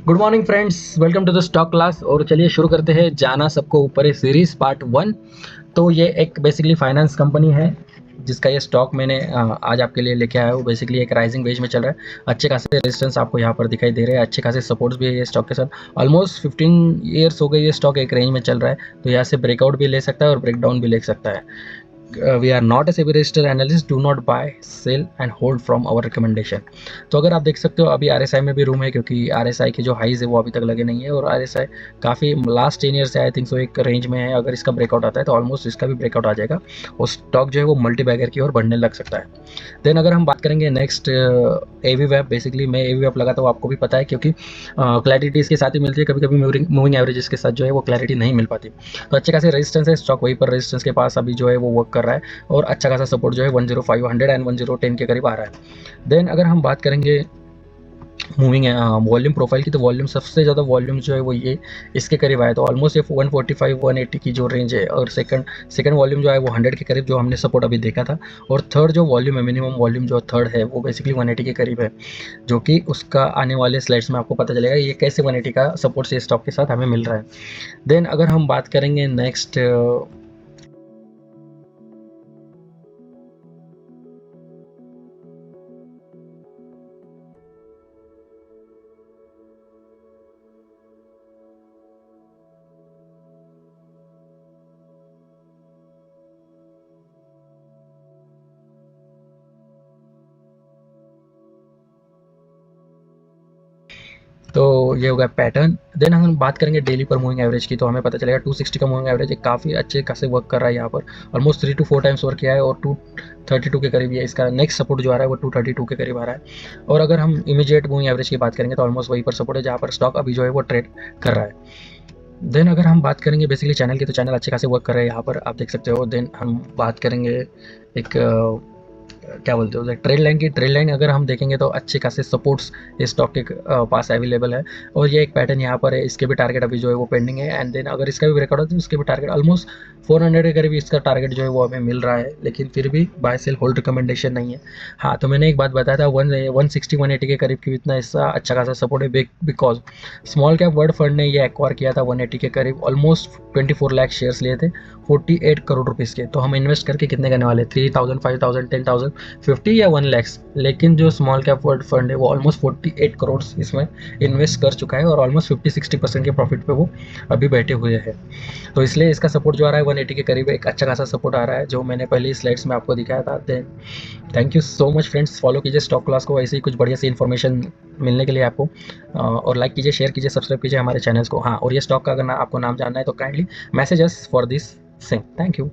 Good morning friends, welcome to the stock class. और चलिए शुरू करते हैं जाना सबको ऊपर है सीरीज पार्ट 1। तो ये एक बेसिकली फाइनेंस कंपनी है जिसका ये स्टॉक मैंने आज आपके लिए लेके आया हूँ। बेसिकली एक राइजिंग वेज में चल रहा है। अच्छे खासे रेजिस्टेंस आपको यहाँ पर दिखाई दे रहे हैं, अच्छे खासे सपोर्ट्स भी है ये स्टॉक के साथ। ऑलमोस्ट 15 ईयर्स हो गए ये स्टॉक एक रेंज में चल रहा है। तो यहाँ से ब्रेकआउट भी ले सकता है और ब्रेकडाउन भी ले सकता है। We are not a SEBI registered analyst, do not buy, sell and hold from our recommendation। तो अगर आप देख सकते हो अभी RSI में भी रूम है, क्योंकि RSI के जो हाइज है वो अभी तक लगे नहीं है। और RSI काफ़ी लास्ट 10 ईयर से आई थिंक सो एक रेंज में है। अगर इसका ब्रेकआउट आता है तो ऑलमोस्ट इसका भी ब्रेकआउट आ जाएगा और स्टॉक जो है वो मल्टी बैगर की ओर बढ़ने लग सकता है। देन अगर हम बात करेंगे नेक्स्ट AV वेब, बेसिकली मैं AV वेब लगाता हूँ, आपको भी पता है, क्योंकि क्लैरिटी इसके साथ ही मिलती है। कभी कभी मूविंग एवरेजेस के साथ जो है वो क्लैरिटी नहीं मिल पाती। तो अच्छे खासे रेजिस्टेंस है, स्टॉक वहीं पर रेजिस्टेंस के पास अभी जो है वो वर्क कर रहा है और अच्छा खासा सपोर्ट जो है 10500 एंड 1010 के करीब आ रहा है। देन अगर हम बात करेंगे मूविंग वॉल्यूम प्रोफाइल की, तो वॉल्यूम सबसे ज़्यादा वॉल्यूम जो है वो ये इसके करीब आया। तो ऑलमोस्ट ये 145 180 की जो रेंज है। और सेकंड वॉल्यूम जो है वो 100 के करीब जो हमने सपोर्ट अभी देखा था। और थर्ड जो वॉल्यूम है, मिनिमम वॉल्यूम जो थर्ड है वो बेसिकली 180 के करीब है, जो कि उसका आने वाले स्लाइड्स में आपको पता चलेगा ये कैसे 180 का सपोर्ट से स्टॉक के साथ हमें मिल रहा है। देन अगर हम बात करेंगे नेक्स्ट, तो ये हो गया पैटर्न। देन हम बात करेंगे डेली पर मूविंग एवरेज की, तो हमें पता चलेगा 260 का मूविंग एवरेज काफ़ी अच्छे खासे वर्क कर रहा है यहाँ पर। ऑलमोस्ट 3 to 4 टाइम्स वर्क किया है और 232 के करीब ये इसका नेक्स्ट सपोर्ट जो आ रहा है वो 232 के करीब आ रहा है। और अगर हम इमीडिएट मूविंग एवरेज की बात करेंगे तो ऑलमोस्ट वहीं पर सपोर्ट है जहाँ पर स्टॉक अभी जो है वो ट्रेड कर रहा है। देन अगर हम बात करेंगे बेसिकली चैनल की, तो चैनल अच्छे खासे वर्क कर रहे हैं यहाँ पर, आप देख सकते हो। देन हम बात करेंगे एक क्या बोलते हो ट्रेड लाइन की। ट्रेड लाइन अगर हम देखेंगे तो अच्छे खासे सपोर्ट्स इस स्टॉक के पास अवेलेबल है। और ये एक पैटर्न यहाँ पर है, इसके भी टारगेट अभी जो है वो पेंडिंग है। एंड देन अगर इसका भी ब्रेकआउट होता है तो उसके भी टारगेट ऑलमोस्ट 400 के करीब इसका टारगेट जो है वो हमें मिल रहा है। लेकिन फिर भी बाय सेल होल्ड रिकमेंडेशन नहीं है। हाँ, तो मैंने एक बात बताया था 160 180 के करीब की इतना इसका अच्छा खासा सपोर्ट है, because small cap world fund ने ये एक्वायर किया था 180 के करीब। ऑलमोस्ट 24 लाख शेयर्स लिए थे 48 करोड़ रुपीज़ के। तो हम इन्वेस्ट करके कितने करने वाले, 3000 5000 10,000 50 या 1 लाख। लेकिन जो स्मॉल कैप वर्ल्ड फंड है वो ऑलमोस्ट 48 करोड़ इसमें इन्वेस्ट कर चुका है और ऑलमोस्ट 50-60% के प्रॉफिट पे वो अभी बैठे हुए हैं। तो इसलिए इसका सपोर्ट जो आ रहा है 180 के करीब एक अच्छा खासा सपोर्ट आ रहा है, जो मैंने पहले स्लाइड्स में आपको दिखाया था। Then thank you so much friends, follow कीजिए स्टॉक क्लास को ऐसे ही कुछ बढ़िया सी इन्फॉर्मेशन मिलने के लिए आपको। और लाइक कीजिए, शेयर कीजिए, सब्सक्राइब कीजिए हमारे चैनल्स को। हाँ, और ये स्टॉक का अगर आपको नाम जानना है तो kindly message us for this thing. Thank you.